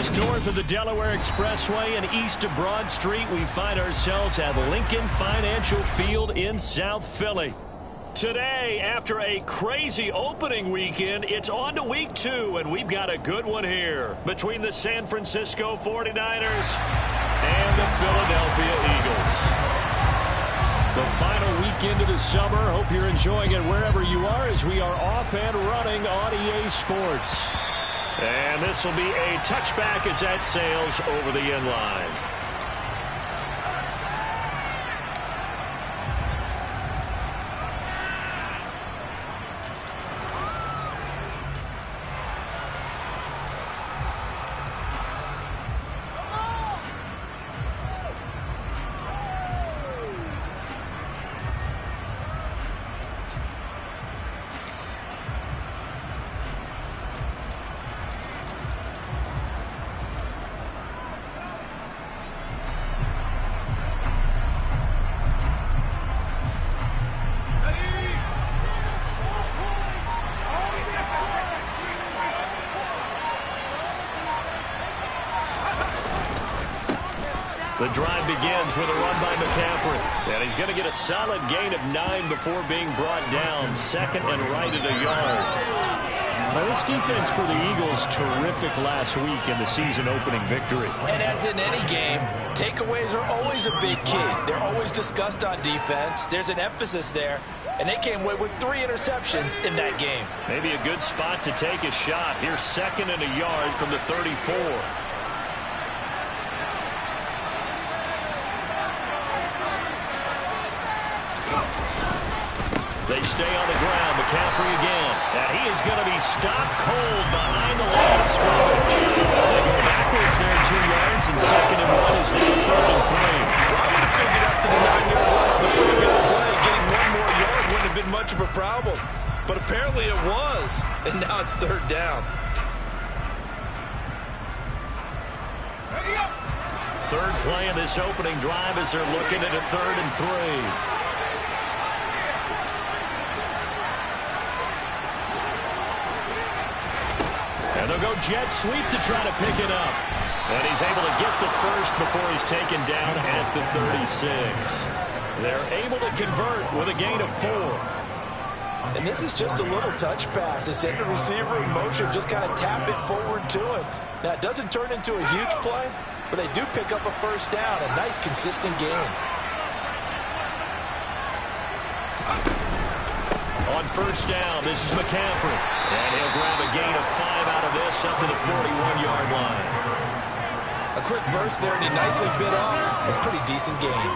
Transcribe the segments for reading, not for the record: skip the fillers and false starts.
Just north of the Delaware Expressway and east of Broad Street, we find ourselves at Lincoln Financial Field in South Philly. Today, after a crazy opening weekend, it's on to week 2, and we've got a good one here between the San Francisco 49ers and the Philadelphia Eagles. The final weekend of the summer. Hope you're enjoying it wherever you are as we are off and running on EA Sports. And this will be a touchback as that sails over the end line. The drive begins with a run by McCaffrey. And he's going to get a solid gain of 9 before being brought down. Second and right at a yard. Now, this defense for the Eagles, terrific last week in the season-opening victory. And as in any game, takeaways are always a big key. They're always discussed on defense. There's an emphasis there. And they came away with 3 interceptions in that game. Maybe a good spot to take a shot. Here's second and a yard from the 34. They stay on the ground. McCaffrey again. And he is going to be stopped cold behind the line of scrimmage. They go backwards there 2 yards, and second and 1 is now third and 3. Well, I figured after the 9-yard run on the previous play, getting 1 more yard wouldn't have been much of a problem. But apparently it was. And now it's third down. Third play of this opening drive as they're looking at a 3rd and 3. And they'll go jet sweep to try to pick it up. And he's able to get the first before he's taken down at the 36. They're able to convert with a gain of 4. And this is just a little touch pass. They send the receiver in motion, just kind of tap it forward to him. Now, it doesn't turn into a huge play, but they do pick up a first down. A nice, consistent gain. On first down, this is McCaffrey. And he'll grab a gain of 5 out of this up to the 41-yard line. A quick burst there, and he nicely bit off. A pretty decent gain.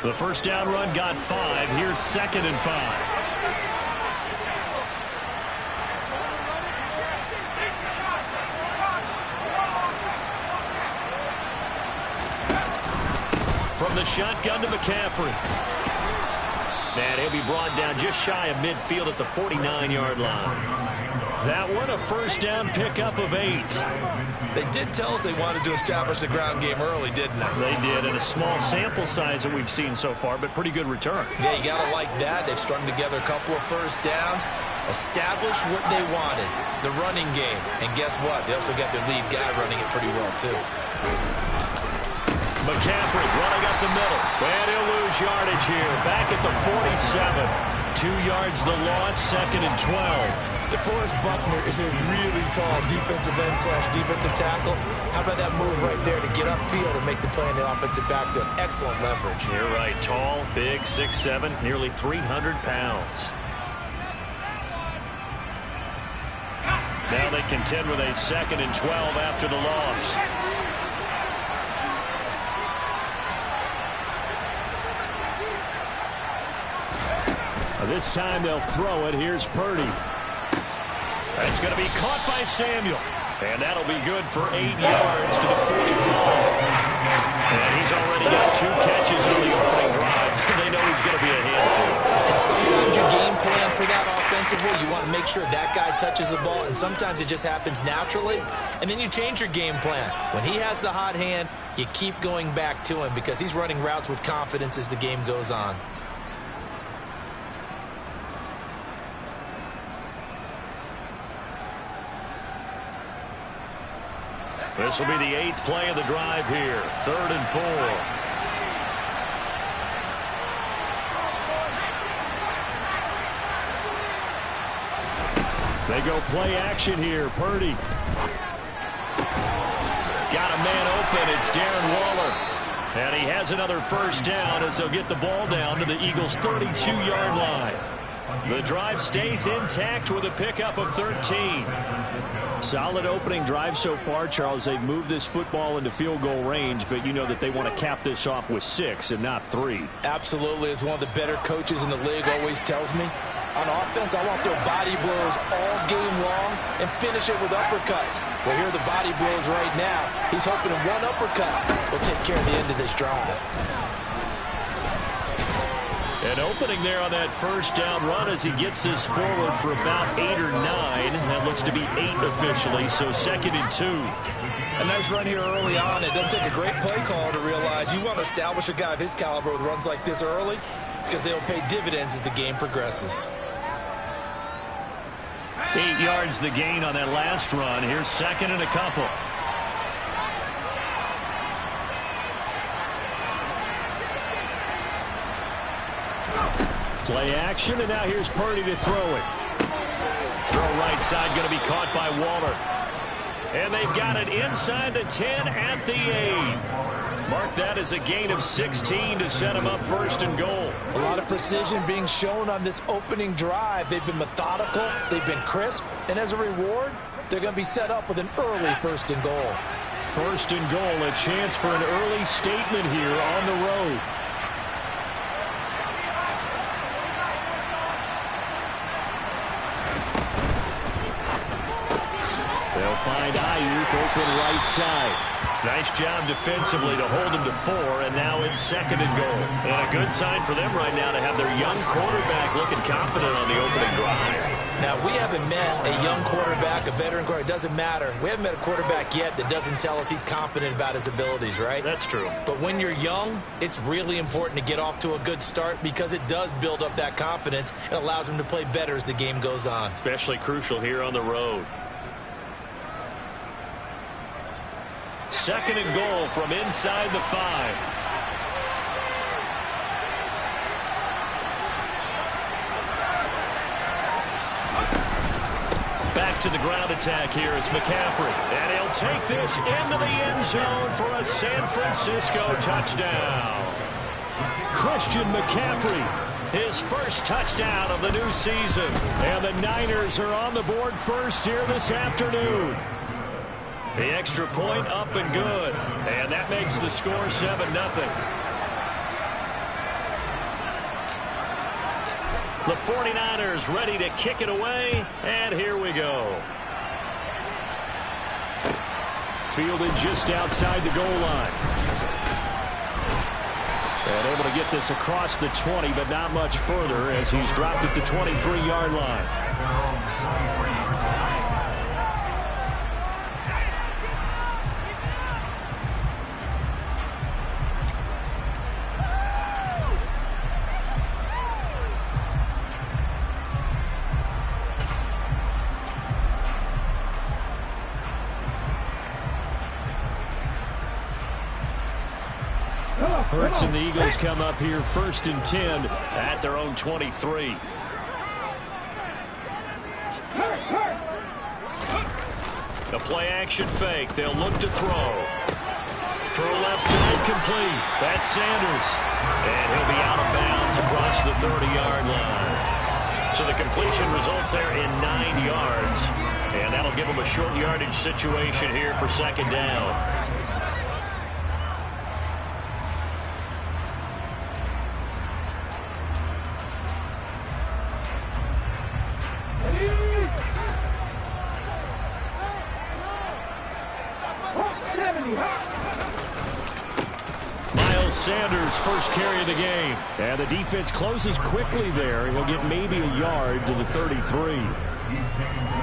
The first down run got 5. Here's second and 5. From the shotgun to McCaffrey. And he'll be brought down just shy of midfield at the 49-yard line. That one a first down pickup of 8. They did tell us they wanted to establish the ground game early, didn't they? They did, and a small sample size that we've seen so far, but pretty good return. Yeah, you got to like that. They've strung together a couple of first downs, established what they wanted, the running game. And guess what? They also got their lead guy running it pretty well, too. McCaffrey running up the middle. And he'll lose yardage here. Back at the 47. 2 yards the loss, second and 12. DeForest Buckner is a really tall defensive end / defensive tackle. How about that move right there to get upfield and make the play in the offensive backfield? Excellent leverage. You're right. Tall, big, 6'7", nearly 300 pounds. Now they contend with a second and 12 after the loss. This time they'll throw it. Here's Purdy. That's going to be caught by Samuel. And that'll be good for 8 yards to the 45. And he's already got 2 catches on the opening drive. They know he's going to be a handful. And sometimes your game plan for that offensively, you want to make sure that guy touches the ball. And sometimes it just happens naturally. And then you change your game plan. When he has the hot hand, you keep going back to him because he's running routes with confidence as the game goes on. This will be the 8th play of the drive here. 3rd and 4. They go play action here. Purdy. Got a man open. It's Darren Waller. And he has another first down as they'll get the ball down to the Eagles' 32-yard line. The drive stays intact with a pickup of 13. Solid opening drive so far, Charles. They've moved this football into field goal range, but you know that they want to cap this off with 6 and not 3. Absolutely. As one of the better coaches in the league always tells me, on offense, I want their body blows all game long and finish it with uppercuts. Well, here are the body blows right now. He's hoping in one uppercut will take care of the end of this drive. An opening there on that first down run as he gets this forward for about 8 or 9. That looks to be 8 officially, so 2nd and 2. A nice run here early on. It doesn't take a great play caller to realize you want to establish a guy of his caliber with runs like this early because they'll pay dividends as the game progresses. 8 yards the gain on that last run. Here's 2nd and a couple. Play action, and now here's Purdy to throw it. Throw right side, going to be caught by Waller. And they've got it inside the 10 at the 8. Mark that as a gain of 16 to set him up 1st and goal. A lot of precision being shown on this opening drive. They've been methodical, they've been crisp, and as a reward, they're going to be set up with an early 1st and goal. 1st and goal, a chance for an early statement here on the road. They'll find Ayuk open right side. Nice job defensively to hold him to 4, and now it's 2nd and goal. And a good sign for them right now to have their young quarterback looking confident on the opening drive. Now, we haven't met a young quarterback, a veteran quarterback. It doesn't matter. We haven't met a quarterback yet that doesn't tell us he's confident about his abilities, right? That's true. But when you're young, it's really important to get off to a good start because it does build up that confidence and allows him to play better as the game goes on. Especially crucial here on the road. 2nd and goal from inside the 5. Back to the ground attack here. It's McCaffrey. And he'll take this into the end zone for a San Francisco touchdown. Christian McCaffrey, his first touchdown of the new season. And the Niners are on the board first here this afternoon. The extra point up and good. And that makes the score 7-0. The 49ers ready to kick it away. And here we go. Fielded just outside the goal line. And able to get this across the 20, but not much further as he's dropped it to 23-yard line. Hurts and the Eagles come up here 1st and 10 at their own 23. The play action fake. They'll look to throw. Throw left side complete. That's Sanders. And he'll be out of bounds across the 30-yard line. So the completion results there in 9 yards. And that'll give them a short yardage situation here for 2nd down. Sanders' first carry of the game. And the defense closes quickly there. He'll get maybe a yard to the 33.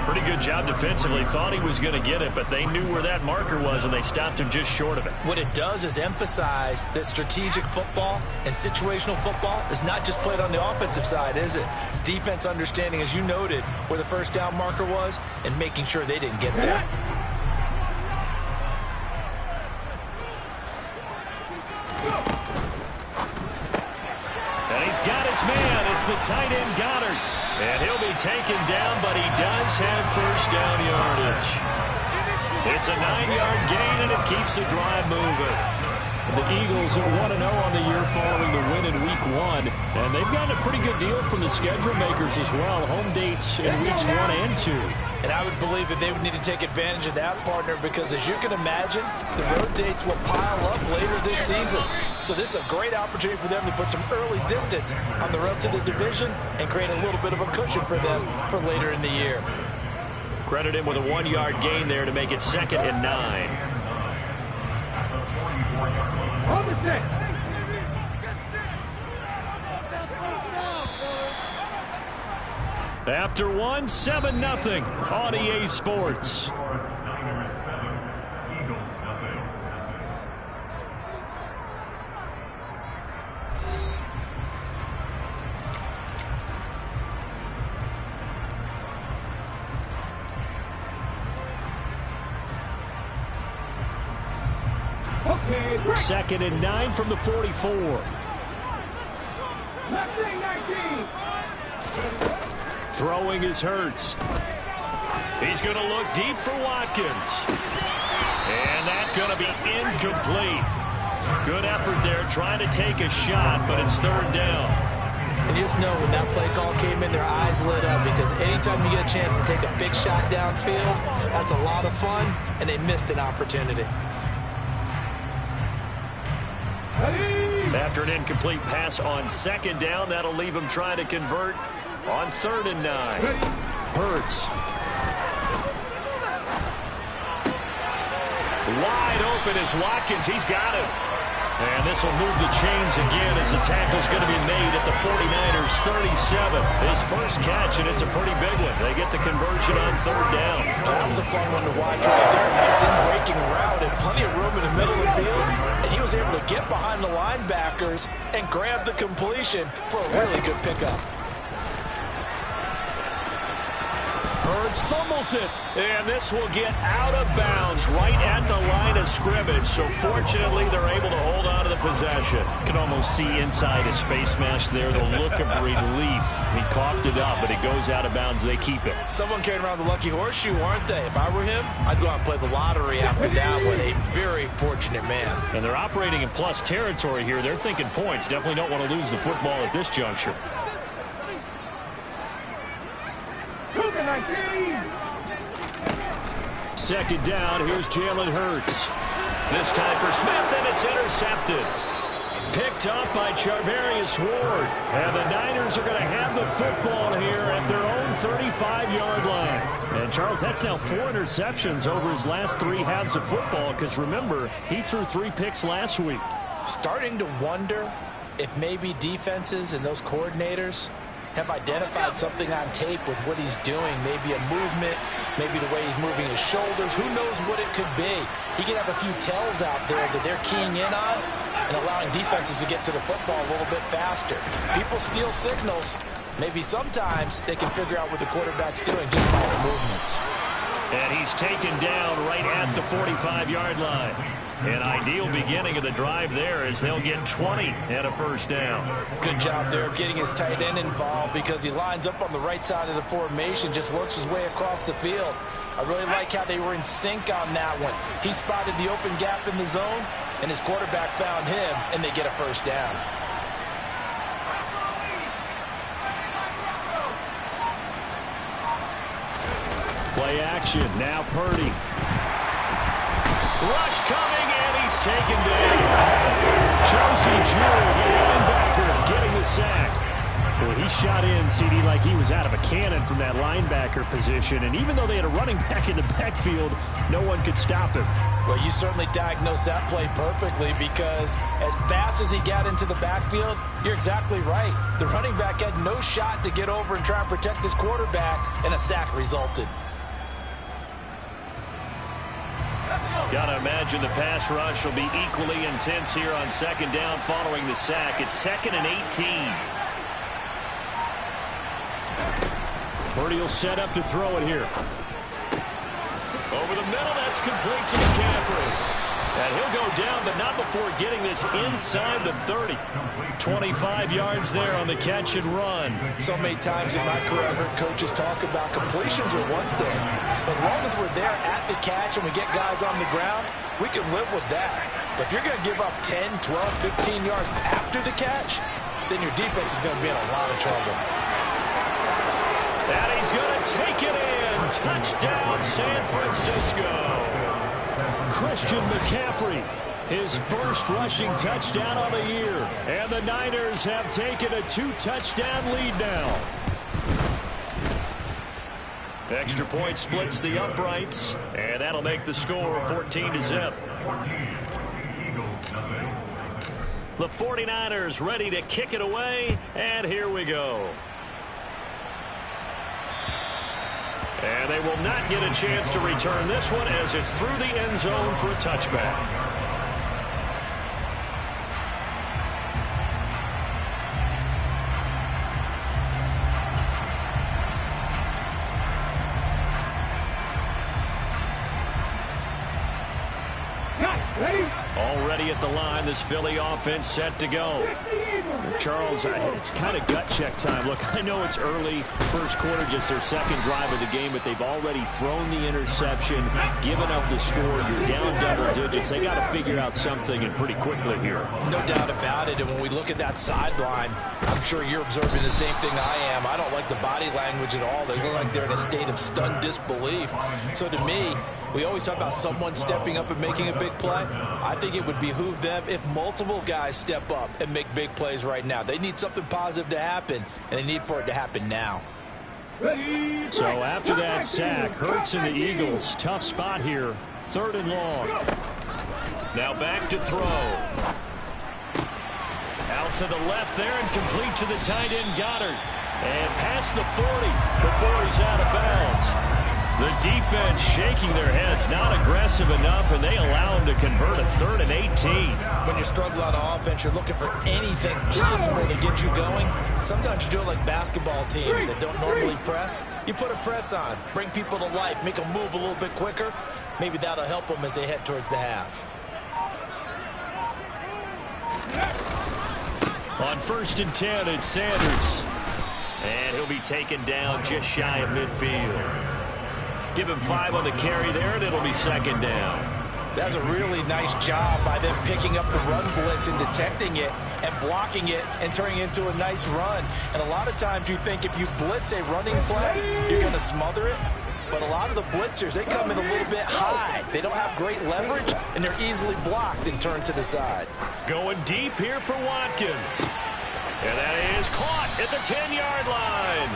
Pretty good job defensively. Thought he was going to get it, but they knew where that marker was, and they stopped him just short of it. What it does is emphasize that strategic football and situational football is not just played on the offensive side, is it? Defense understanding, as you noted, where the first down marker was and making sure they didn't get there. man, it's the tight end Goddard. And he'll be taken down, but he does have first down yardage. It's a 9-yard gain, and it keeps the drive moving. The Eagles are 1-0 on the year following the win in Week 1. And they've gotten a pretty good deal from the schedule makers as well. Home dates in Weeks 1 and 2. And I would believe that they would need to take advantage of that, partner, because as you can imagine, the road dates will pile up later this season. So this is a great opportunity for them to put some early distance on the rest of the division and create a little bit of a cushion for them for later in the year. Credit him with a 1-yard gain there to make it 2nd and 9. After 1, 7-0 on EA Sports. Okay, 2nd and 9 from the 44. Throwing is Hurts. He's going to look deep for Watkins. And that's going to be incomplete. Good effort there trying to take a shot, but it's 3rd down. And just know when that play call came in, their eyes lit up, because anytime you get a chance to take a big shot downfield, that's a lot of fun, and they missed an opportunity. After an incomplete pass on 2nd down, that'll leave him trying to convert on 3rd and 9. Hurts. Wide open is Watkins. He's got it. And this will move the chains again as the tackle's going to be made at the 49ers 37. His first catch, and it's a pretty big one. They get the conversion on 3rd down. That was a fun one to watch right there. Nice in-breaking route and plenty of room in the middle of the field. And he was able to get behind the linebackers and grab the completion for a really good pickup. Hurts fumbles it. And this will get out of bounds right at the line of scrimmage. So fortunately, they're able to hold on to the possession. You can almost see inside his face mask there the look of relief. He coughed it up, but it goes out of bounds. They keep it. Someone carrying around the lucky horseshoe, aren't they? If I were him, I'd go out and play the lottery after that one. A very fortunate man. And they're operating in plus territory here. They're thinking points. Definitely don't want to lose the football at this juncture. Second down, here's Jalen Hurts. This time for Smith, and it's intercepted. Picked up by Charvarius Ward. And the Niners are going to have the football here at their own 35-yard line. And, Charles, that's now 4 interceptions over his last 3 halves of football, because, remember, he threw 3 picks last week. Starting to wonder if maybe defenses and those coordinators have identified something on tape with what he's doing. Maybe a movement, maybe the way he's moving his shoulders. Who knows what it could be? He could have a few tells out there that they're keying in on and allowing defenses to get to the football a little bit faster. People steal signals. Maybe sometimes they can figure out what the quarterback's doing just by the movements. And he's taken down right at the 45-yard line. An ideal beginning of the drive there as they'll get 20 and a first down. Good job there of getting his tight end involved, because he lines up on the right side of the formation, just works his way across the field. I really like how they were in sync on that one. He spotted the open gap in the zone, and his quarterback found him, and they get a first down. Play action, now Purdy. Rush coming, and he's taken down. Chelsea Jewell, the linebacker, getting the sack. Well, he shot in, CD, like he was out of a cannon from that linebacker position. And even though they had a running back in the backfield, no one could stop him. Well, you certainly diagnosed that play perfectly, because as fast as he got into the backfield, you're exactly right. The running back had no shot to get over and try and protect his quarterback, and a sack resulted. Got to imagine the pass rush will be equally intense here on second down following the sack. It's 2nd and 18. Purdy will set up to throw it here. Over the middle, that's complete to McCaffrey. And he'll go down, but not before getting this inside the 30. 25 yards there on the catch and run. So many times in my career, I've heard coaches talk about completions are one thing. But as long as we're there at the catch and we get guys on the ground, we can live with that. But if you're going to give up 10, 12, 15 yards after the catch, then your defense is going to be in a lot of trouble. And he's going to take it in. Touchdown, San Francisco. Christian McCaffrey, his first rushing touchdown on the year. And the Niners have taken a 2-touchdown lead now. Extra point splits the uprights, and that'll make the score 14-0. The 49ers ready to kick it away, and here we go. And they will not get a chance to return this one as it's through the end zone for a touchback. Already at the line, this Philly offense set to go. Charles, it's kind of gut check time. Look, I know it's early, first quarter, just their second drive of the game, but they've already thrown the interception, given up the score. You're down double digits. They got to figure out something, and pretty quickly here. No doubt about it, and when we look at that sideline, I'm sure you're observing the same thing I am. I don't like the body language at all. They look like they're in a state of stunned disbelief. So to me, we always talk about someone stepping up and making a big play. I think it would behoove them if multiple guys step up and make big plays right now. They need something positive to happen, and they need for it to happen now. So after that sack, Hurts and the Eagles, tough spot here, 3rd and long. Now back to throw. Out to the left there and complete to the tight end Goddard. And past the 40 before he's out of bounds. The defense shaking their heads, not aggressive enough, and they allow him to convert a 3rd and 18. When you struggle on offense, you're looking for anything possible to get you going. Sometimes you do it like basketball teams that don't normally press. You put a press on, bring people to life, make them move a little bit quicker. Maybe that'll help them as they head towards the half. On 1st and 10, it's Sanders. And he'll be taken down just shy of midfield. Give him 5 on the carry there, and it'll be 2nd down. That's a really nice job by them picking up the run blitz and detecting it and blocking it and turning it into a nice run. And a lot of times you think if you blitz a running play, you're going to smother it. But a lot of the blitzers, they come in a little bit high. They don't have great leverage, and they're easily blocked and turned to the side. Going deep here for Watkins. And that is caught at the 10-yard line.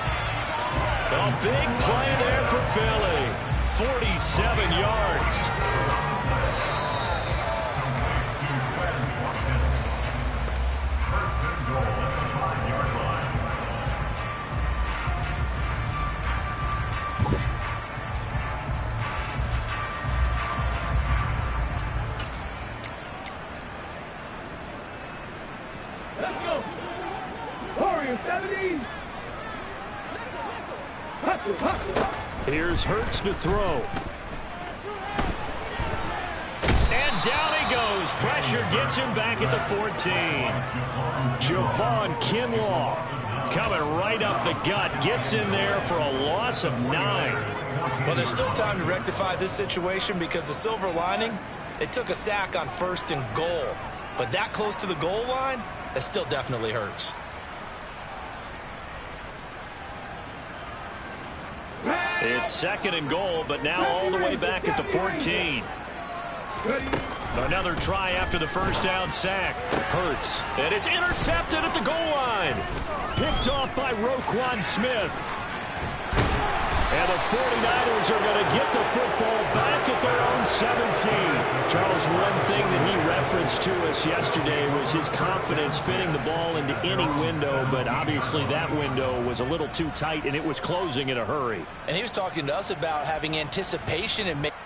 A big play there for Philly. 47 yards. Let's go. Warriors 70. Here's Hurts to throw. And down he goes. Pressure gets him back at the 14. Javon Kinlaw coming right up the gut. Gets in there for a loss of 9. Well, there's still time to rectify this situation because the silver lining, they took a sack on 1st and goal. But that close to the goal line, that still definitely hurts. It's 2nd and goal, but now all the way back at the 14. Another try after the first down sack. Hurts. And it's intercepted at the goal line. Picked off by Roquan Smith. And the 49ers are going to get the football back at their own 17. Charles, one thing that he referenced to us yesterday was his confidence fitting the ball into any window, but obviously that window was a little too tight, and it was closing in a hurry. And he was talking to us about having anticipation and making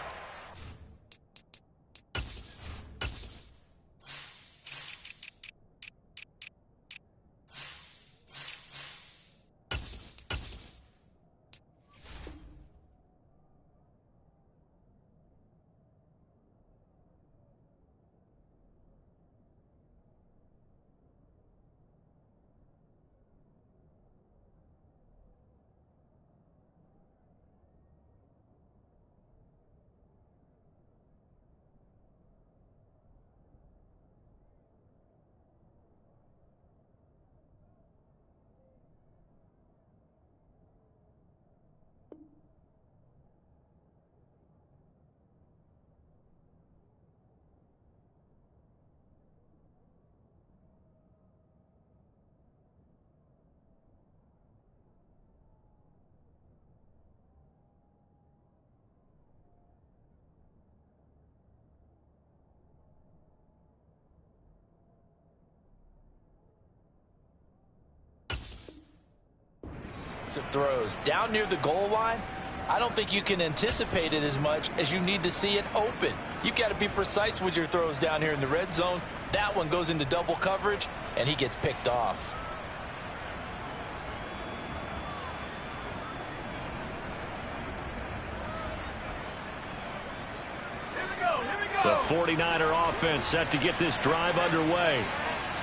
throws down near the goal line. I don't think you can anticipate it as much as you need to see it open. You've got to be precise with your throws down here in the red zone. That one goes into double coverage, and he gets picked off. The 49er offense set to get this drive underway.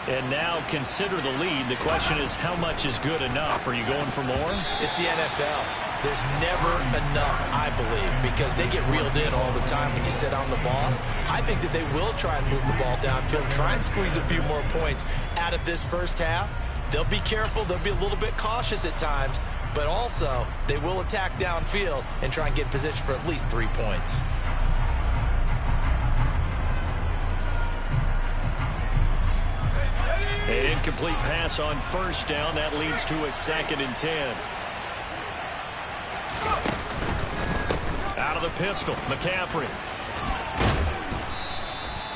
And now consider the lead. The question is, how much is good enough? Are you going for more? It's the NFL. There's never enough, I believe, because they get reeled in all the time when you sit on the ball. I think that they will try and move the ball downfield, try and squeeze a few more points out of this first half. They'll be careful. They'll be a little bit cautious at times, but also they will attack downfield and try and get in position for at least 3 points. An incomplete pass on first down. That leads to a 2nd and 10. Out of the pistol, McCaffrey.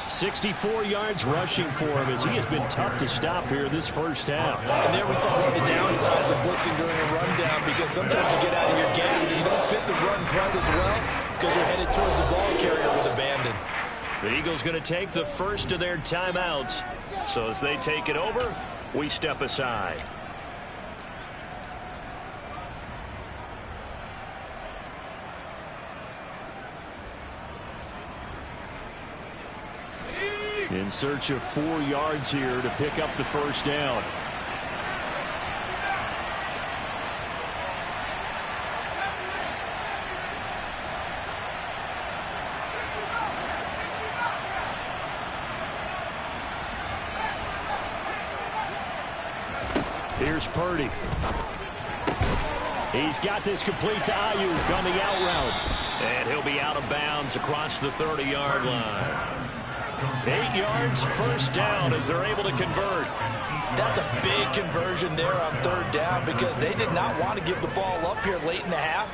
64 yards rushing for him as he has been tough to stop here this first half. And there we saw one of the downsides of blitzing during a rundown, because sometimes you get out of your gaps. You don't fit the run quite as well because you're headed towards the ball carrier with abandon. The Eagles going to take the first of their timeouts. So as they take it over, we step aside. In search of 4 yards here to pick up the first down. Here's Purdy. He's got this complete to Ayuk on the out route. And he'll be out of bounds across the 30-yard line. 8 yards, first down as they're able to convert. That's a big conversion there on 3rd down, because they did not want to give the ball up here late in the half.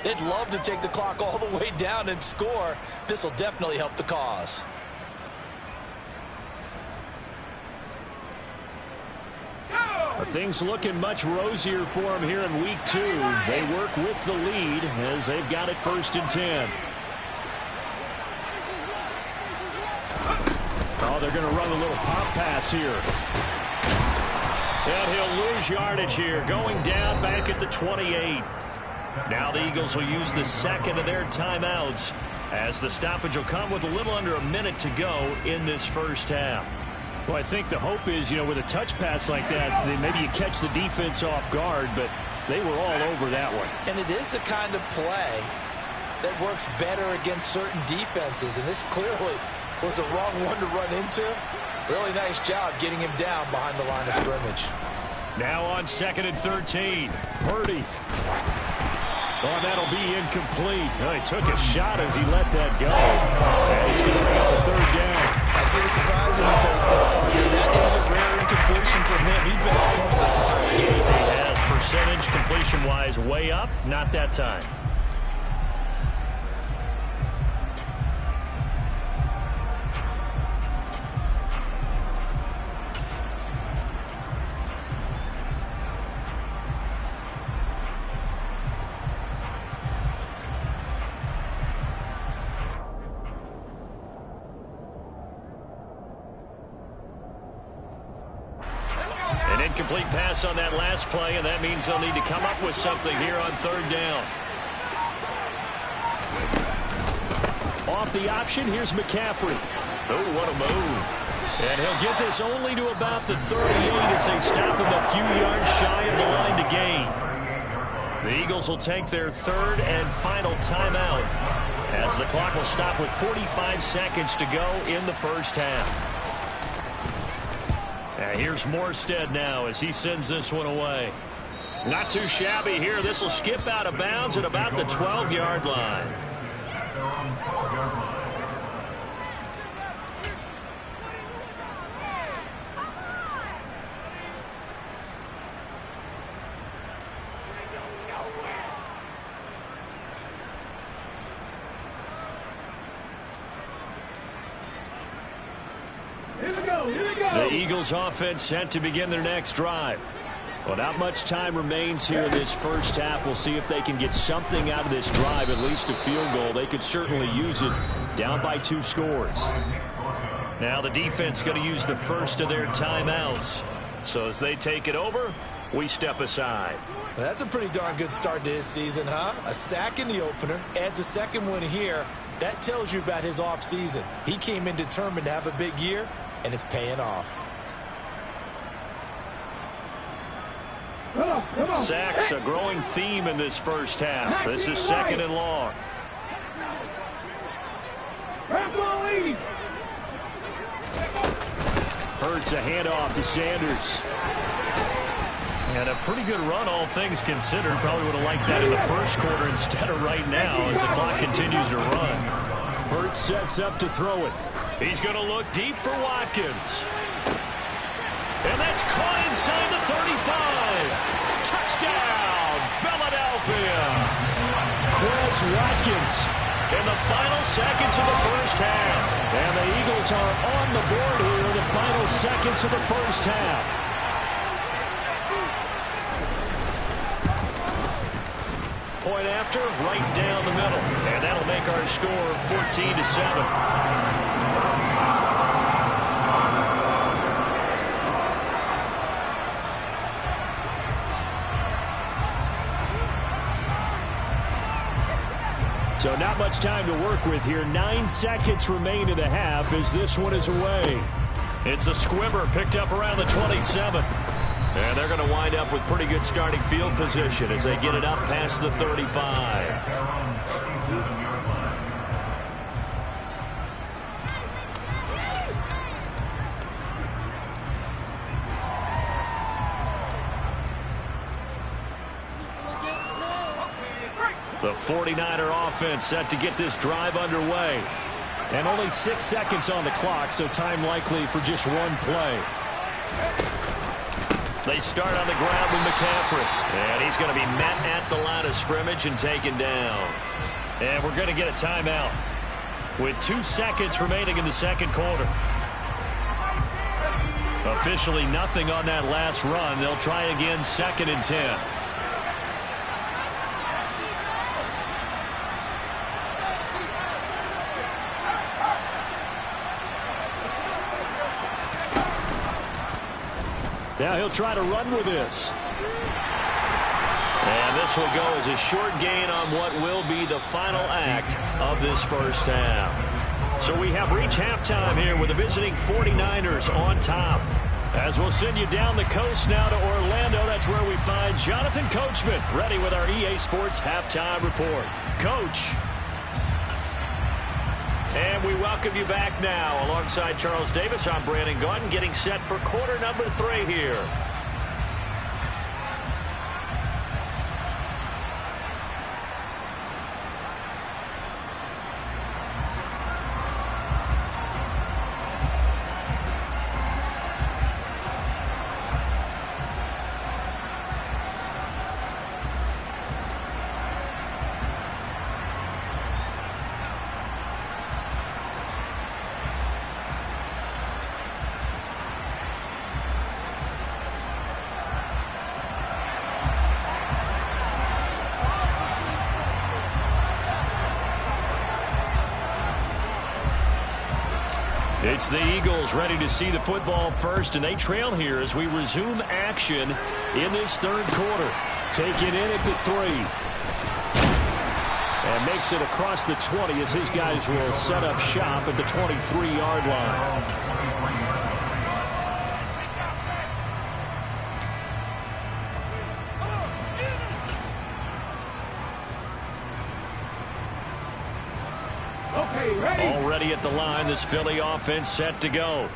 They'd love to take the clock all the way down and score. This will definitely help the cause. Things looking much rosier for them here in week 2. They work with the lead as they've got it 1st and 10. Oh, they're going to run a little pop pass here. And he'll lose yardage here, going down back at the 28. Now the Eagles will use the 2nd of their timeouts as the stoppage will come with a little under a minute to go in this first half. Well, I think the hope is, with a touch pass like that, then maybe you catch the defense off guard, but they were all over that one. And it is the kind of play that works better against certain defenses, and this clearly was the wrong one to run into. Really nice job getting him down behind the line of scrimmage. Now on 2nd and 13, Purdy. Oh, that'll be incomplete. Oh, he took a shot as he let that go. And he's going to bring up a 3rd down. I see the surprise in the face there, partner. That is a rare incompletion from him. He's been on point this entire game. He has percentage completion-wise way up. Not that time. Incomplete pass on that last play, and that means they'll need to come up with something here on 3rd down. Off the option, here's McCaffrey. Oh, what a move. And he'll get this only to about the 38 as they stop him a few yards shy of the line to gain. The Eagles will take their 3rd and final timeout as the clock will stop with 45 seconds to go in the first half. Here's Morstead now as he sends this one away. Not too shabby here. This will skip out of bounds at about the 12-yard line. The Eagles offense set to begin their next drive. Well, not much time remains here in this first half. We'll see if they can get something out of this drive, at least a field goal. They could certainly use it, down by 2 scores. Now the defense going to use the first of their timeouts. So as they take it over, we step aside. Well, that's a pretty darn good start to his season, huh? A sack in the opener, adds a second one here. That tells you about his offseason. He came in determined to have a big year, and it's paying off. Come on. Sacks, a growing theme in this first half. This is 2nd and long. Hurts a handoff to Sanders. And a pretty good run, all things considered. Probably would have liked that in the first quarter instead of right now as the clock continues to run. Hurts sets up to throw it. He's going to look deep for Watkins. And that's caught inside the 35. Touchdown, Philadelphia. Quez Watkins in the final seconds of the first half. And the Eagles are on the board here in the final seconds of the first half. Point after, right down the middle. And that'll make our score 14-7. So not much time to work with here. 9 seconds remain in the half as this one is away. It's a squibber picked up around the 27. And they're going to wind up with pretty good starting field position as they get it up past the 35. The 49er offense set to get this drive underway. And only 6 seconds on the clock, so time likely for just one play. They start on the ground with McCaffrey. And he's going to be met at the line of scrimmage and taken down. And we're going to get a timeout with 2 seconds remaining in the second quarter. Officially nothing on that last run. They'll try again 2nd and 10. Now he'll try to run with this. And this will go as a short gain on what will be the final act of this first half. So we have reached halftime here with the visiting 49ers on top. As we'll send you down the coast now to Orlando, that's where we find Jonathan Coachman ready with our EA Sports halftime report. Coach. And we welcome you back now. Alongside Charles Davis, I'm Brandon Gaudin, getting set for quarter number 3 here. It's the Eagles ready to see the football first, and they trail here as we resume action in this third quarter. Taking in at the 3. And makes it across the 20 as his guys will set up shop at the 23-yard line. Already at the line, this Philly offense set to go.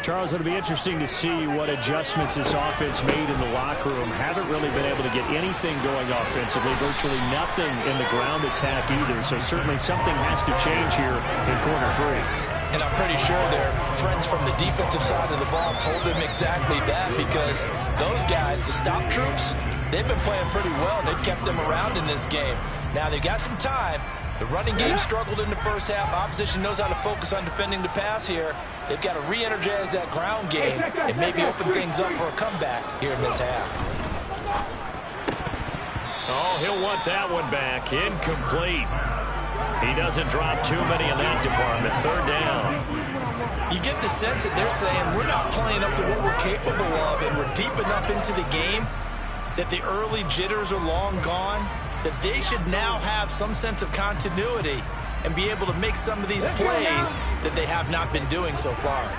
Charles, it'll be interesting to see what adjustments this offense made in the locker room. Haven't really been able to get anything going offensively, virtually nothing in the ground attack either. So certainly something has to change here in quarter 3. And I'm pretty sure their friends from the defensive side of the ball told them exactly that, because those guys, the stop troops, they've been playing pretty well. They've kept them around in this game. Now they've got some time. The running game struggled in the first half. Opposition knows how to focus on defending the pass here. They've got to re-energize that ground game and maybe open things up for a comeback here in this half. Oh, he'll want that one back. Incomplete. He doesn't drop too many in that department. Third down. You get the sense that they're saying we're not playing up to what we're capable of, and we're deep enough into the game that the early jitters are long gone, that they should now have some sense of continuity and be able to make some of these plays that they have not been doing so far.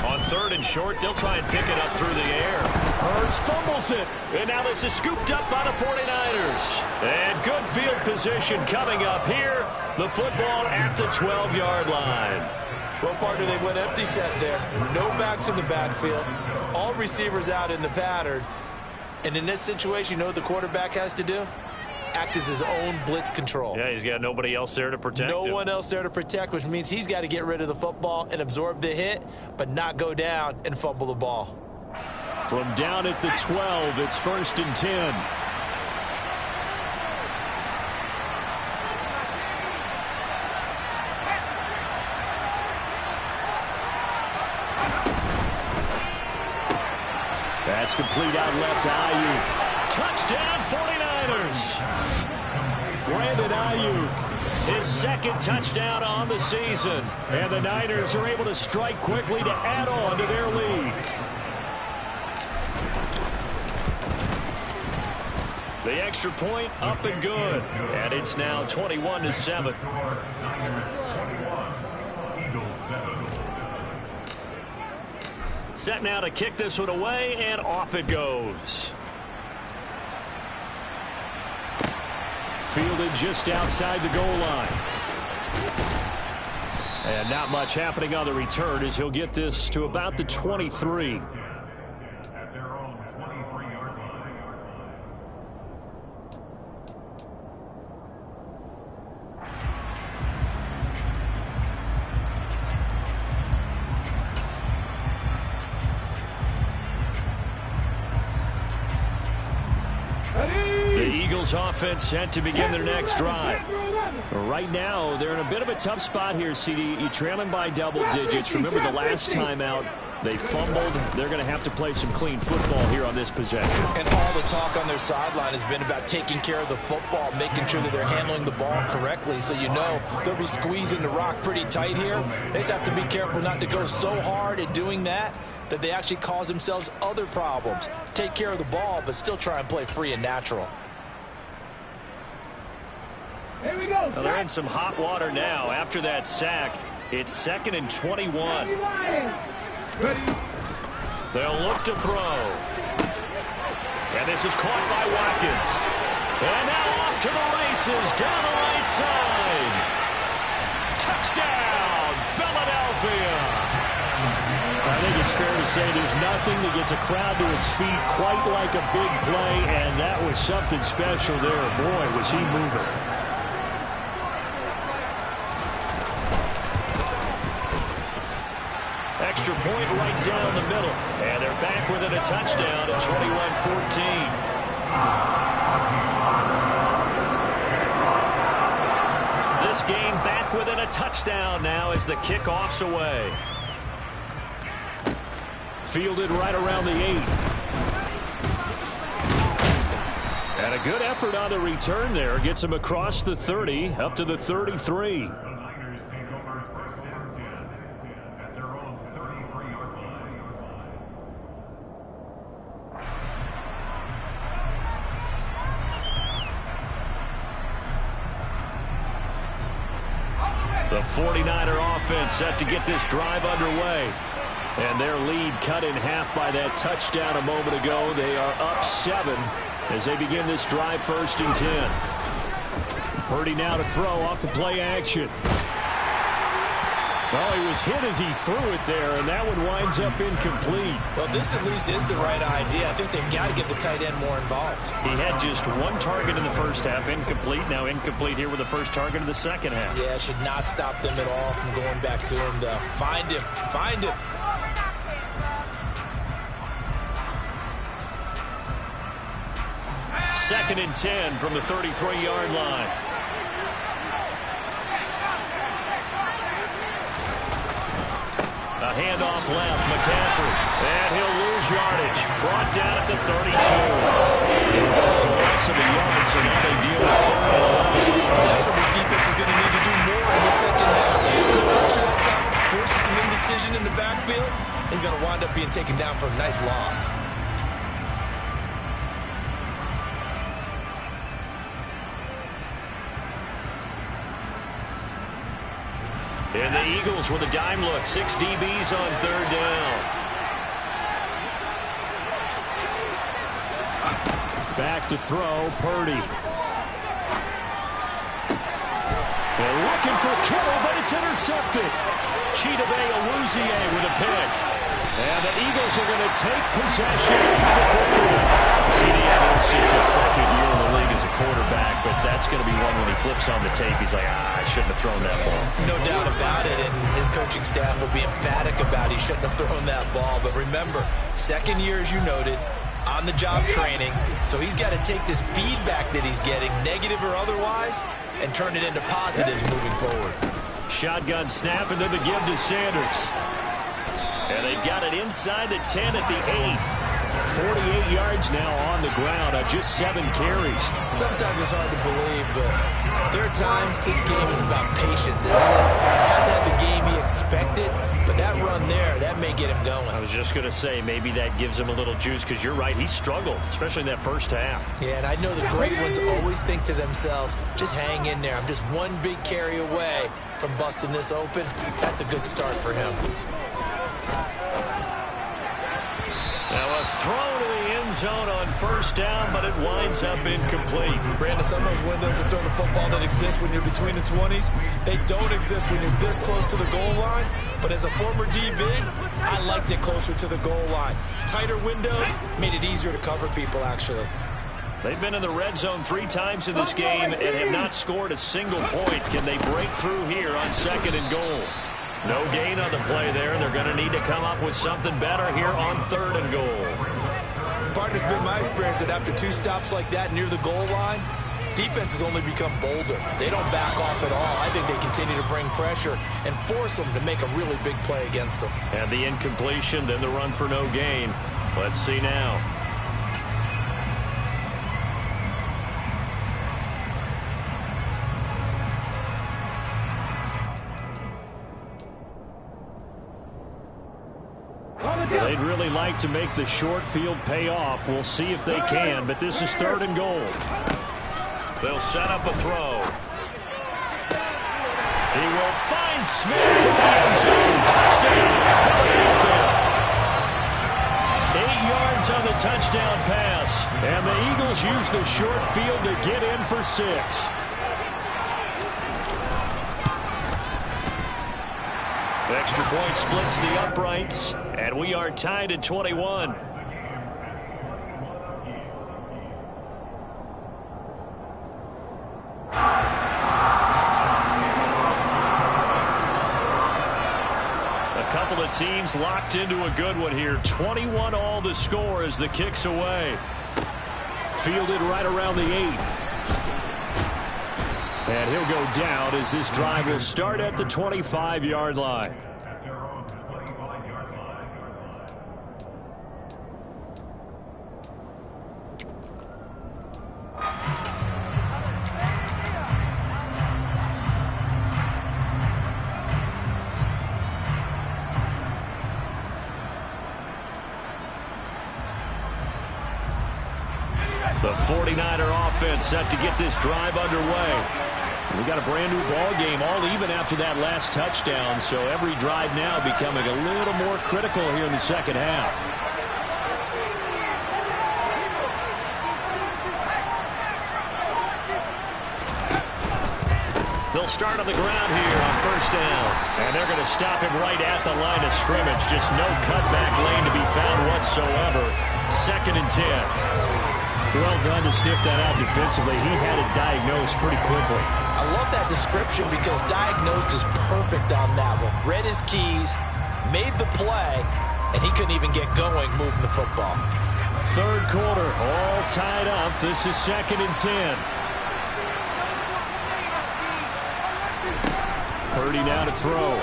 On third and short, they'll try and pick it up through the air. Hurts fumbles it. And now this is scooped up by the 49ers. And good field position coming up here. The football at the 12-yard line. Well, partner, they went empty set there. No backs in the backfield. All receivers out in the pattern. And in this situation, you know what the quarterback has to do? Act as his own blitz control. Yeah, he's got nobody else there to protect him. No one else there to protect, which means he's got to get rid of the football and absorb the hit, but not go down and fumble the ball. From down at the 12, it's 1st and 10. That's complete out left to Ayuk. Touchdown 49ers. Brandon Ayuk, his second touchdown on the season. And the Niners are able to strike quickly to add on to their lead. The extra point up and good. And it's now 21-7. Set now to kick this one away, and off it goes. Fielded just outside the goal line. And not much happening on the return as he'll get this to about the 23. At their own 23-yard line. The Eagles offense set to begin their next drive. Right now, they're in a bit of a tough spot here, CD. You're trailing by double digits. Remember the last time out, they fumbled. They're going to have to play some clean football here on this possession. And all the talk on their sideline has been about taking care of the football, making sure that they're handling the ball correctly. So you know they'll be squeezing the rock pretty tight here. They just have to be careful not to go so hard at doing that they actually cause themselves other problems. Take care of the ball, but still try and play free and natural. Here we go. Well, they're in some hot water now. After that sack, it's 2nd and 21. They'll look to throw. And this is caught by Watkins. And now off to the races down the right side. Touchdown, Philadelphia. I think it's fair to say there's nothing that gets a crowd to its feet quite like a big play, and that was something special there. Boy, was he moving. Extra point right down the middle. And they're back within a touchdown at 21-14. This game back within a touchdown now as the kickoff's away. Fielded right around the 8. And a good effort on the return there. Gets him across the 30, up to the 33. The 49er offense set to get this drive underway. And their lead cut in half by that touchdown a moment ago. They are up 7 as they begin this drive 1st and 10. Purdy now to throw off the play action. Well, he was hit as he threw it there, and that one winds up incomplete. Well, this at least is the right idea. I think they've got to get the tight end more involved. He had just one target in the first half, incomplete. Now incomplete here with the first target of the second half. Yeah, should not stop them at all from going back to him, though. Find him. Find him. Second and 10 from the 33-yard line. A handoff left, McCaffrey. And he'll lose yardage. Brought down at the 32. There goes a loss of a yard, so now they deal with 3rd and 11. That's what this defense is going to need to do more in the second half. Good pressure that time, forces some indecision in the backfield. He's going to wind up being taken down for a nice loss. And the Eagles with a dime look. 6 DBs on 3rd down. Back to throw, Purdy. They're looking for Kittle, but it's intercepted. Chidobe Awuzie with a pick. And the Eagles are going to take possession of the football. CD Adams, it's his 2nd year in the league as a quarterback, but that's going to be one when he flips on the tape. He's like, I shouldn't have thrown that ball. No doubt about it, and his coaching staff will be emphatic about he shouldn't have thrown that ball. But remember, 2nd year, as you noted, on-the-job training, so he's got to take this feedback that he's getting, negative or otherwise, and turn it into positives moving forward. Shotgun snap, and then the give to Sanders. And they've got it inside the 10 at the 8. 48 yards now on the ground on just 7 carries. Sometimes it's hard to believe, but there are times this game is about patience, isn't it? Hasn't had the game he expected, but that run there, that may get him going. I was just going to say, maybe that gives him a little juice, because you're right, he struggled, especially in that first half. Yeah, and I know the great ones always think to themselves, just hang in there. I'm just one big carry away from busting this open. That's a good start for him. Now a throw to the end zone on 1st down, but it winds up incomplete. Brandon, some of those windows to throw the football that exist when you're between the 20s, they don't exist when you're this close to the goal line. But as a former DB, I liked it closer to the goal line. Tighter windows made it easier to cover people, actually. They've been in the red zone 3 times in this game and have not scored a single point. Can they break through here on 2nd and goal? No gain on the play there. They're going to need to come up with something better here on 3rd and goal. Partner's been my experience that after 2 stops like that near the goal line, defense has only become bolder. They don't back off at all. I think they continue to bring pressure and force them to make a really big play against them. And the incompletion, then the run for no gain. Let's see now. They'd really like to make the short field pay off. We'll see if they can, but this is 3rd and goal. They'll set up a throw. He will find Smith in the end zone. Touchdown, Philadelphia. 8 yards on the touchdown pass, and the Eagles use the short field to get in for 6. Extra point splits the uprights, and we are tied at 21. A couple of teams locked into a good one here. 21 all the score as the kick's away. Fielded right around the 8. And he'll go down as this drive will start at the 25-yard line. The 49er offense set to get this drive underway. We got a brand new ball game, all even after that last touchdown, so every drive now becoming a little more critical here in the second half. They'll start on the ground here on 1st down, and they're going to stop him right at the line of scrimmage. Just no cutback lane to be found whatsoever. 2nd and 10. Well done to sniff that out defensively. He had it diagnosed pretty quickly. I love that description because diagnosed is perfect on that one. Read his keys, made the play, and he couldn't even get going moving the football. 3rd quarter, all tied up. This is 2nd and 10. Purdy now to throw.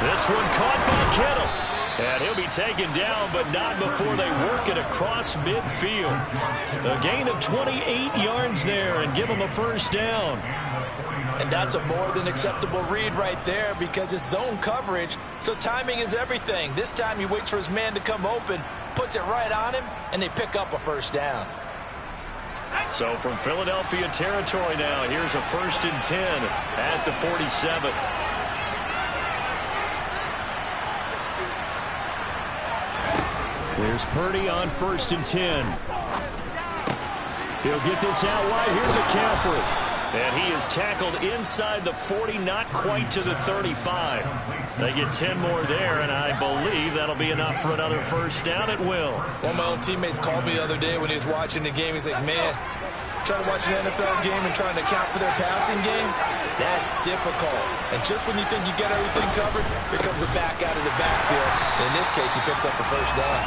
This one caught by Kittle. And he'll be taken down, but not before they work it across midfield. A gain of 28 yards there and give him a first down. And that's a more than acceptable read right there because it's zone coverage, so timing is everything. This time he waits for his man to come open, puts it right on him, and they pick up a first down. So from Philadelphia territory now, here's a 1st and 10 at the 47. Here's Purdy on 1st and 10. He'll get this out wide. Here's McCaffrey. And he is tackled inside the 40, not quite to the 35. They get 10 more there, and I believe that'll be enough for another first down at will. One of my old teammates called me the other day when he was watching the game. He's like, man, trying to watch an NFL game and trying to account for their passing game, that's difficult. And just when you think you get everything covered, here comes a back out of the backfield. In this case, he picks up a first down.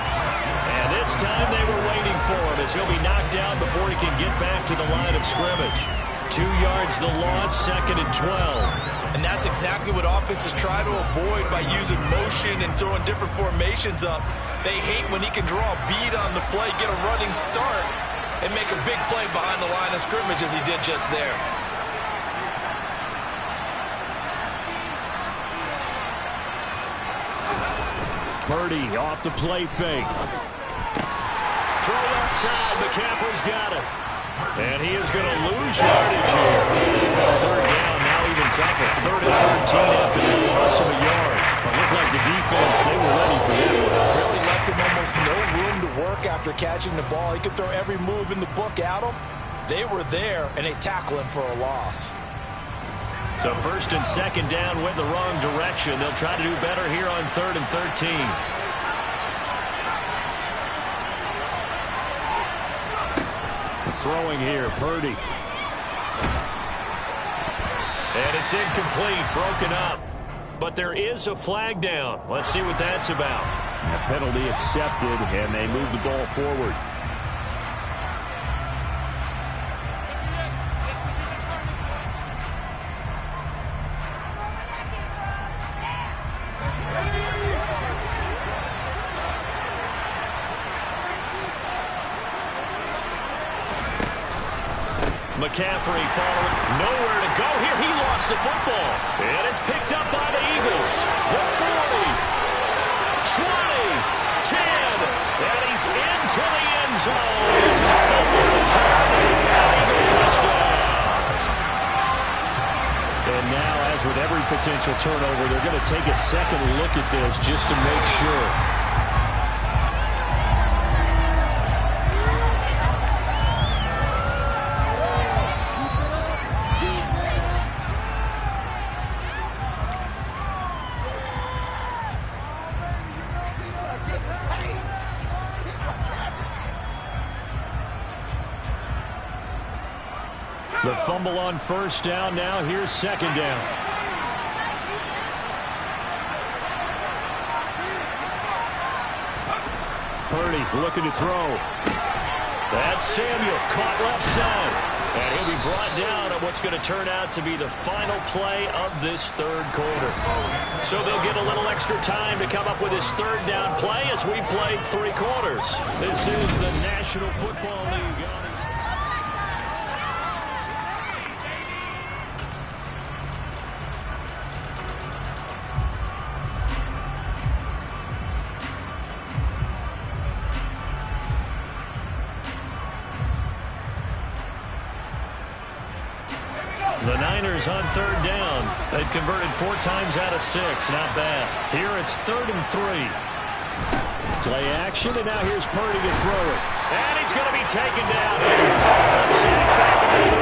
And this time they were waiting for him as he'll be knocked down before he can get back to the line of scrimmage. 2 yards the loss, 2nd and 12. And that's exactly what offenses try to avoid by using motion and throwing different formations up. They hate when he can draw a bead on the play, get a running start, and make a big play behind the line of scrimmage as he did just there. Purdy off the play fake. Throw left side. McCaffrey's got it. And he is going to lose yardage here. 3rd down, now even tougher. 3rd and 13 after the loss of a yard. It looked like the defense, they were ready for that one. Really left him almost no room to work after catching the ball. He could throw every move in the book at him. They were there, and they tackle him for a loss. So 1st and 2nd down went the wrong direction. They'll try to do better here on 3rd and 13. Throwing here, Purdy. And it's incomplete, broken up. But there is a flag down. Let's see what that's about. A penalty accepted, and they move the ball forward. McCaffrey following, nowhere to go here. He lost the football. And it's picked up by the Eagles. The 40, 20, 10, and he's into the end zone. It's a fumble return, and Eagle touchdown. And now, as with every potential turnover, they're going to take a second look at this just to make sure. The fumble on 1st down. Now here's 2nd down. Purdy looking to throw. That's Samuel caught left side. And he'll be brought down on what's going to turn out to be the final play of this 3rd quarter. So they'll get a little extra time to come up with his 3rd down play as we played 3 quarters. This is the National Football League. The Niners on 3rd down. They've converted 4 times out of 6. Not bad. Here it's 3rd and 3. Play action, and now here's Purdy to throw it. And he's going to be taken down here. A sack back in the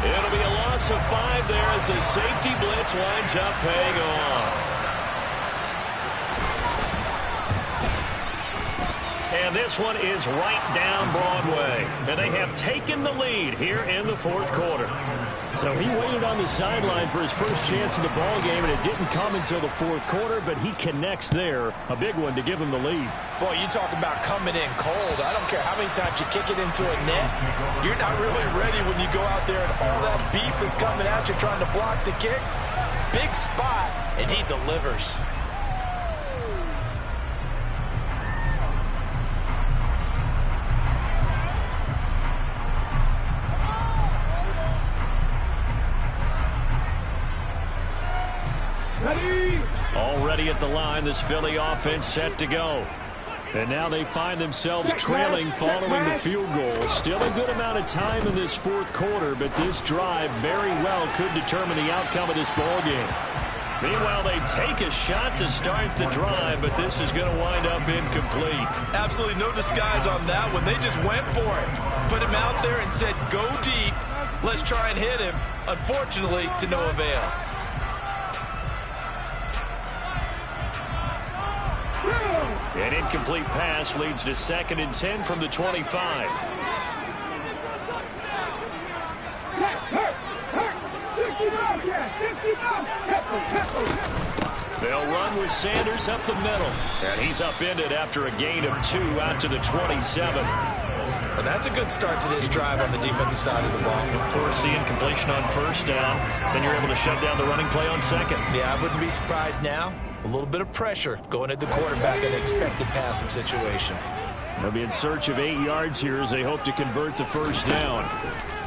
32. It'll be a loss of 5 there as the safety blitz winds up paying off. And this one is right down Broadway. And they have taken the lead here in the 4th quarter. So he waited on the sideline for his first chance in the ball game, and it didn't come until the 4th quarter, but he connects there. A big one to give him the lead. Boy, you talk about coming in cold. I don't care how many times you kick it into a net. You're not really ready when you go out there and all that beef is coming at you trying to block the kick. Big spot, and he delivers. at the line. This Philly offense set to go. And now they find themselves trailing following the field goal. Still a good amount of time in this fourth quarter, but this drive very well could determine the outcome of this ball game. Meanwhile, they take a shot to start the drive, but this is going to wind up incomplete. Absolutely no disguise on that one. They just went for it. Put him out there and said, go deep. Let's try and hit him. Unfortunately, to no avail. An incomplete pass leads to 2nd and 10 from the 25. They'll run with Sanders up the middle. And he's upended after a gain of 2 out to the 27. Well, that's a good start to this drive on the defensive side of the ball. Force the incompletion on first down. Then you're able to shut down the running play on second. Yeah, I wouldn't be surprised now. A little bit of pressure going at the quarterback in an expected passing situation. They'll be in search of 8 yards here as they hope to convert the first down.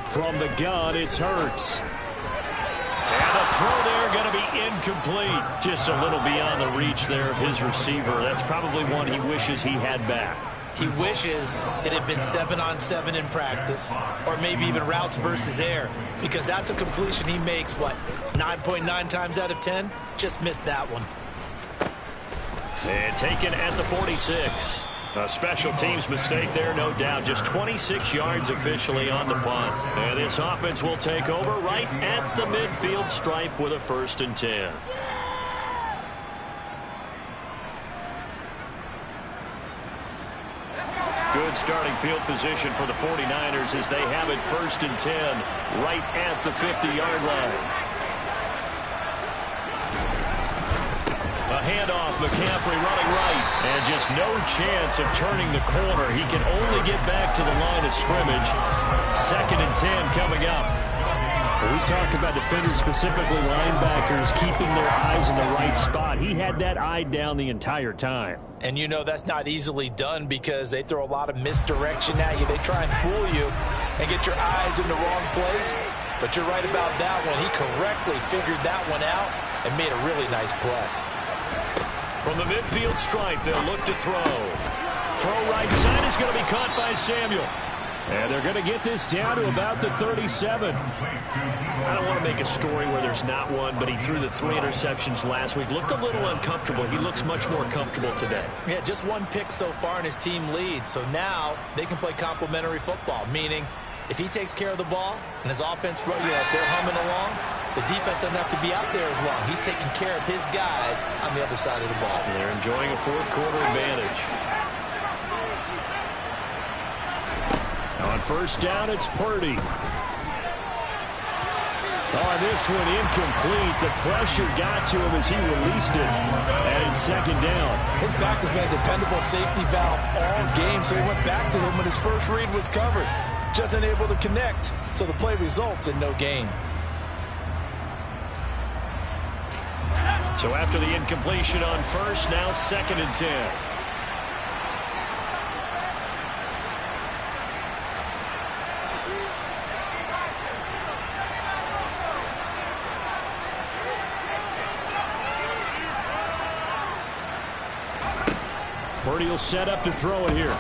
From the gun, it's Hurts. And the throw there going to be incomplete. Just a little beyond the reach there of his receiver. That's probably one he wishes he had back. He wishes it had been 7-on-7 in practice, or maybe even routes versus air, because that's a completion he makes, what, 9.9 times out of 10? Just missed that one. And taken at the 46. A special teams mistake there, no doubt. Just 26 yards officially on the punt. And this offense will take over right at the midfield stripe with a 1st and 10. Good starting field position for the 49ers as they have it 1st and 10 right at the 50-yard line. A handoff, McCaffrey running right, and just no chance of turning the corner. He can only get back to the line of scrimmage. 2nd and 10 coming up. When we talk about defenders, specifically linebackers, keeping their eyes in the right spot. He had that eye down the entire time. And you know that's not easily done because they throw a lot of misdirection at you. They try and fool you and get your eyes in the wrong place. But you're right about that one. He correctly figured that one out and made a really nice play. From the midfield stripe, they'll look to throw. Throw right side is going to be caught by Samuel. And they're going to get this down to about the 37. I don't want to make a story where there's not one, but he threw the 3 interceptions last week. Looked a little uncomfortable. He looks much more comfortable today. Yeah, just 1 pick so far and his team leads. So now they can play complementary football, meaning if he takes care of the ball and his offense, if they're humming along, the defense doesn't have to be out there as long. He's taking care of his guys on the other side of the ball. And they're enjoying a 4th quarter advantage. On first down, it's Purdy. Oh, this one incomplete. The pressure got to him as he released it. And it's 2nd down. His back has been a dependable safety valve all game, so he went back to him when his first read was covered. Just unable to connect, so the play results in no gain. So after the incompletion on first, now 2nd and 10. Purdy will set up to throw it here.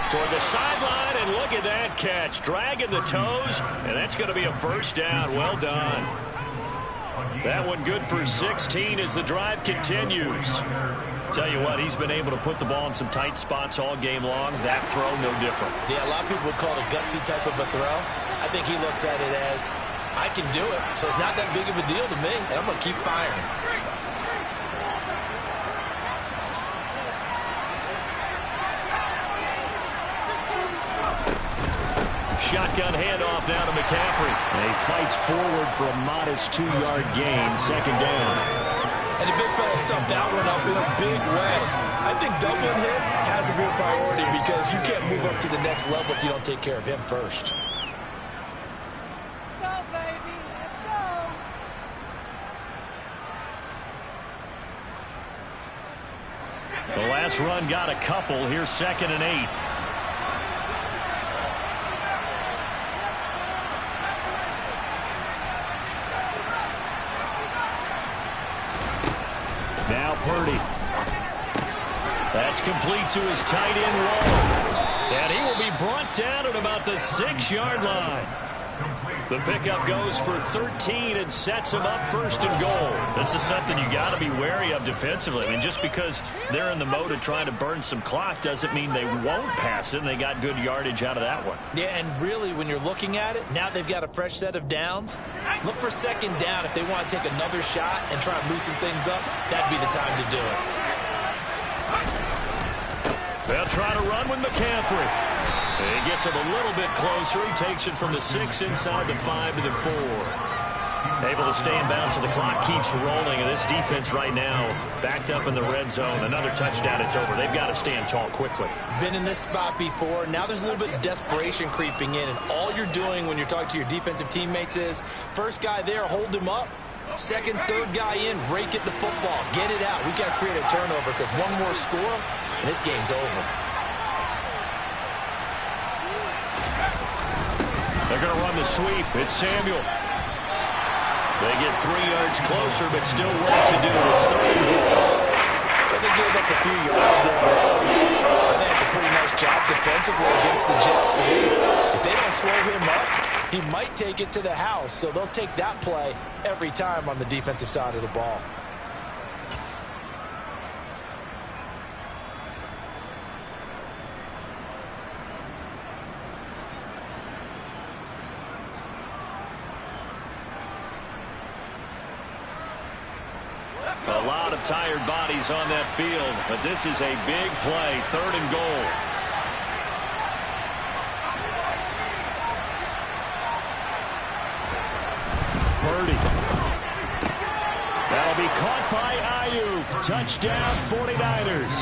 Toward the sideline, and look at that catch. Dragging the toes, and that's going to be a 1st down. Well done. That one good for 16 as the drive continues. Tell you what, he's been able to put the ball in some tight spots all game long. That throw, no different. Yeah, a lot of people would call it a gutsy type of a throw. I think he looks at it as, I can do it, so it's not that big of a deal to me, and I'm going to keep firing. Shotgun handoff now to McCaffrey. And he fights forward for a modest 2-yard gain, 2nd down. And the big fella stumped that one up in a big way. I think doubling him has to be a priority because you can't move up to the next level if you don't take care of him first. Let's go, baby. Let's go. The last run got a couple. Here's 2nd and 8. Purdy. That's complete to his tight end Waller. And he will be brought down at about the 6-yard line. The pickup goes for 13 and sets him up first and goal. This is something you got to be wary of defensively. I mean, just because they're in the mode of trying to burn some clock doesn't mean they won't pass it, and they got good yardage out of that one. Yeah, and really, when you're looking at it, now they've got a fresh set of downs. Look for second down if they want to take another shot and try and loosen things up. That'd be the time to do it. They'll try to run with McCaffrey. He gets him a little bit closer. He takes it from the 6 inside the 5 to the 4. Able to stay in bounds, so the clock keeps rolling. And this defense right now backed up in the red zone. Another touchdown, it's over. They've got to stand tall quickly. Been in this spot before. Now there's a little bit of desperation creeping in. And all you're doing when you're talking to your defensive teammates is, first guy there, hold him up. Second, third guy in, rake at the football. Get it out. We've got to create a turnover because one more score, and this game's over. They're going to run the sweep. It's Samuel. They get 3 yards closer, but still work to do. It's 3rd and goal. They gave up a few yards there, but I think it's a pretty nice job defensively against the Jets sweep. If they don't slow him up, he might take it to the house, so they'll take that play every time on the defensive side of the ball. A lot of tired bodies on that field, but this is a big play. 3rd and goal. Purdy. That'll be caught by Ayuk. Touchdown, 49ers.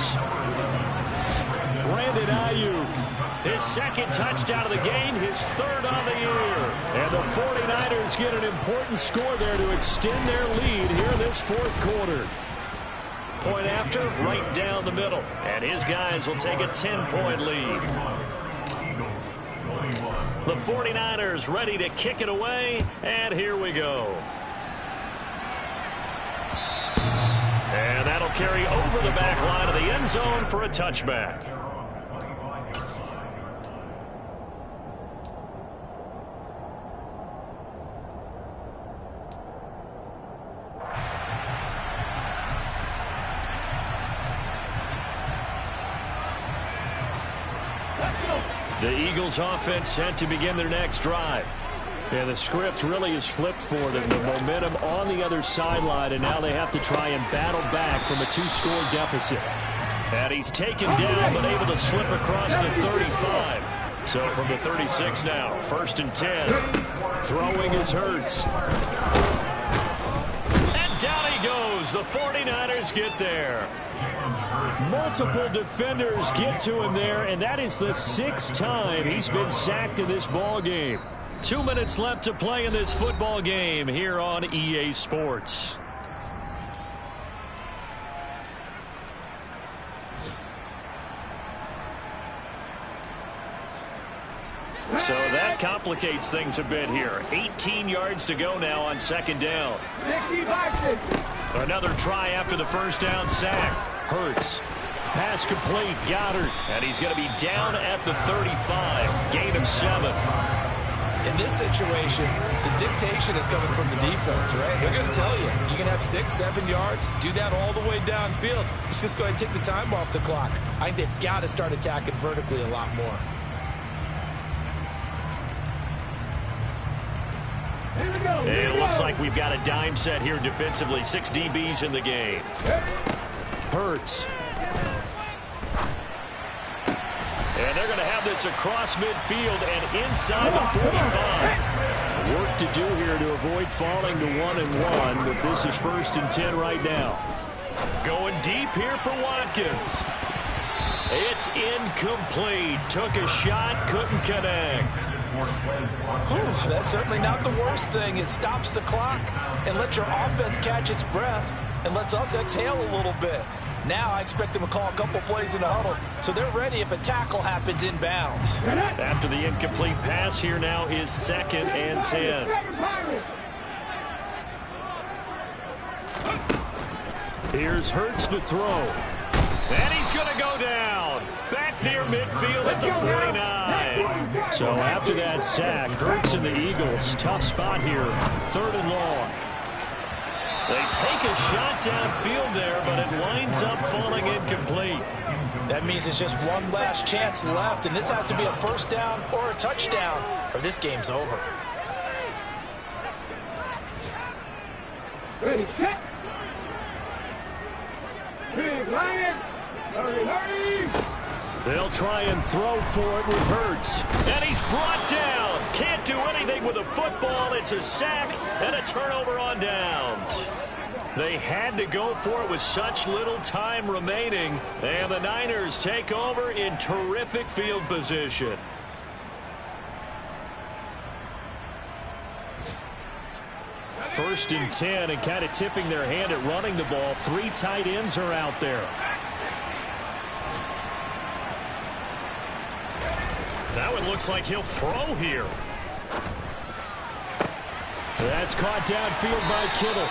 Brandon Ayuk. His 2nd touchdown of the game, his 3rd on the year. And the 49ers get an important score there to extend their lead here in this 4th quarter. Point after, right down the middle. And his guys will take a 10-point lead. The 49ers ready to kick it away, and here we go. And that'll carry over the back line of the end zone for a touchback. The Eagles offense set to begin their next drive. And the script really is flipped for them. The momentum on the other sideline, and now they have to try and battle back from a 2-score deficit. And he's taken down, but able to slip across the 35. So from the 36 now, 1st and 10. Throwing is Hurts. And down he goes. The 49ers get there. Multiple defenders get to him there, and that is the 6th time he's been sacked in this ball game. 2 minutes left to play in this football game here on EA Sports. So that complicates things a bit here. 18 yards to go now on 2nd down. Another try after the 1st down sack. Hurts. Pass complete. Goddard. And he's going to be down at the 35. Gain of 7. In this situation, the dictation is coming from the defense, right? They're going to tell you, you can have 6, 7 yards, do that all the way downfield. Let's just go ahead and take the time off the clock. I think they've got to start attacking vertically a lot more. It looks like we've got a dime set here defensively. 6 DBs in the game. Hurts. And they're going to have this across midfield and inside the 45. Work to do here to avoid falling to 1-1, but this is 1st and 10 right now. Going deep here for Watkins. It's incomplete. Took a shot, couldn't connect. Whew, that's certainly not the worst thing. It stops the clock and lets your offense catch its breath and lets us exhale a little bit. Now I expect them to call a couple plays in the huddle, so they're ready if a tackle happens inbounds. After the incomplete pass, here now is 2nd and 10. Here's Hurts to throw. And he's going to go down. Back near midfield at the 49. So after that sack, Hurts and the Eagles, tough spot here. 3rd and long. They take a shot downfield there, but it winds up falling incomplete. That means it's just one last chance left, and this has to be a first down or a touchdown, or this game's over. Ready, set. Big Lion. Hurry. They'll try and throw for it with Hurts. And he's brought down. Can't do anything with the football. It's a sack and a turnover on downs. They had to go for it with such little time remaining. And the Niners take over in terrific field position. First and 10, and kind of tipping their hand at running the ball. 3 tight ends are out there. Now it looks like he'll throw here. That's caught downfield by Kittle.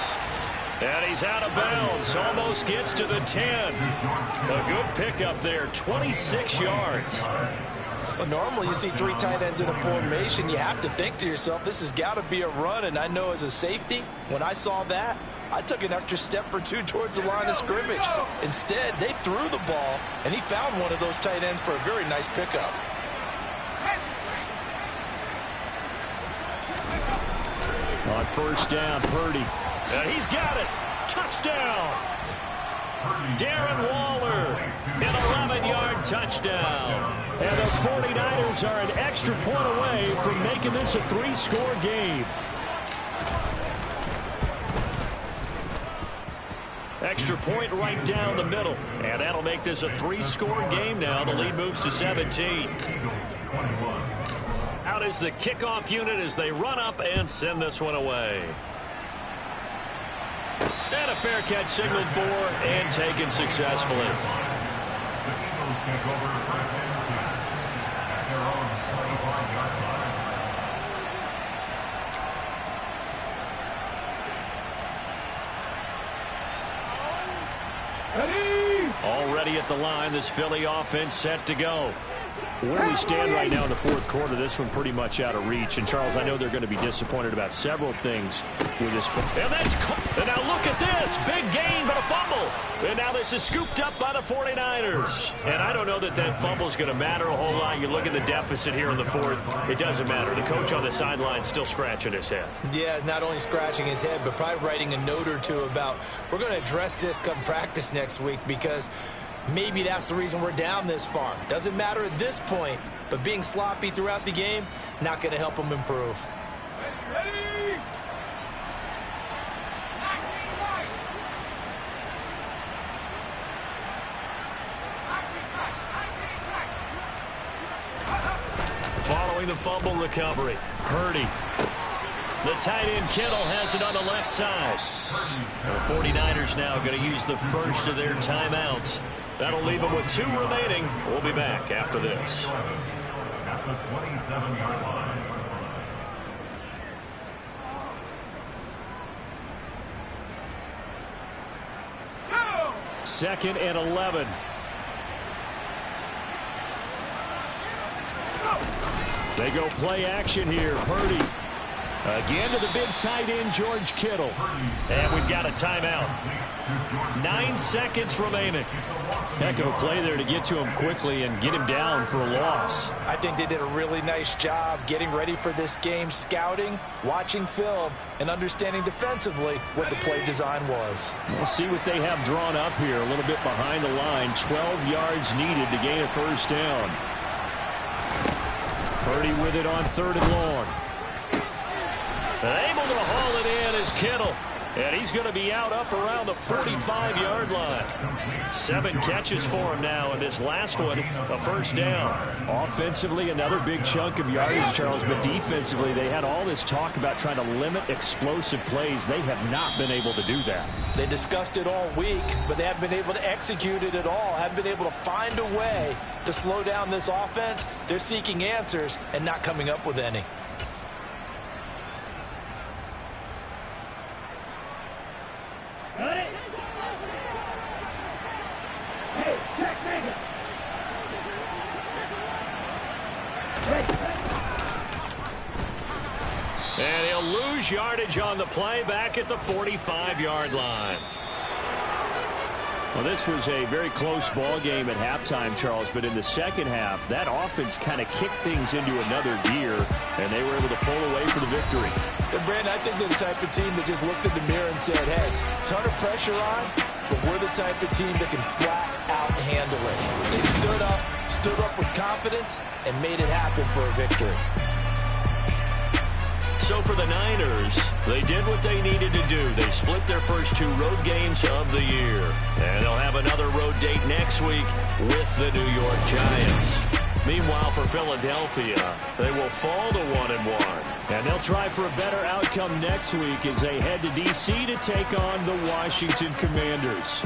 And he's out of bounds. Almost gets to the 10. A good pickup there. 26 yards. Well, normally you see 3 tight ends in a formation. You have to think to yourself, this has got to be a run. And I know as a safety, when I saw that, I took an extra step or 2 towards the line of scrimmage. Instead, they threw the ball, and he found one of those tight ends for a very nice pickup. On first down, Purdy. And he's got it. Touchdown. Darren Waller. An 11-yard touchdown. And the 49ers are an extra point away from making this a 3-score game. Extra point right down the middle. And that'll make this a 3-score game now. The lead moves to 17. Out is the kickoff unit as they run up and send this one away. And a fair catch signaled for and taken successfully. The Eagles take over first and 10 at their own 25-yard line. Already at the line, this Philly offense set to go. Where we stand right now in the 4th quarter, this one pretty much out of reach. And, Charles, I know they're going to be disappointed about several things with this. And now look at this. Big gain, but a fumble. And now this is scooped up by the 49ers. And I don't know that that fumble is going to matter a whole lot. You look at the deficit here in the 4th. It doesn't matter. The coach on the sideline still scratching his head. Yeah, not only scratching his head, but probably writing a note or 2 about we're going to address this come practice next week because maybe that's the reason we're down this far. Doesn't matter at this point, but being sloppy throughout the game, not going to help them improve. Following the fumble recovery, Purdy. The tight end Kittle has it on the left side. The 49ers now going to use the first of their timeouts. That'll leave them with 2 remaining. We'll be back after this. At the 27-yard line. 2nd and 11. They go play action here. Purdy. Again to the big tight end, George Kittle. And we've got a timeout. 9 seconds remaining. Heck of a play there to get to him quickly and get him down for a loss. I think they did a really nice job getting ready for this game, scouting, watching film, and understanding defensively what the play design was. We'll see what they have drawn up here. A little bit behind the line. 12 yards needed to gain a first down. Purdy with it on 3rd and long. Able to haul it in is Kittle. And he's going to be out up around the 45-yard line. 7 catches for him now, and this last one, a first down. Offensively, another big chunk of yardage, Charles, but defensively, they had all this talk about trying to limit explosive plays. They have not been able to do that. They discussed it all week, but they haven't been able to execute it at all, haven't been able to find a way to slow down this offense. They're seeking answers and not coming up with any. And he'll lose yardage on the play back at the 45-yard line. Well, this was a very close ball game at halftime, Charles, but in the second half, that offense kind of kicked things into another gear, and they were able to pull away for the victory. And Brandon, I think they're the type of team that just looked in the mirror and said, hey, ton of pressure on, but we're the type of team that can flat out handle it. They stood up with confidence, and made it happen for a victory. So for the Niners, they did what they needed to do. They split their first 2 road games of the year. And they'll have another road date next week with the New York Giants. Meanwhile, for Philadelphia, they will fall to 1-1. And they'll try for a better outcome next week as they head to D.C. to take on the Washington Commanders.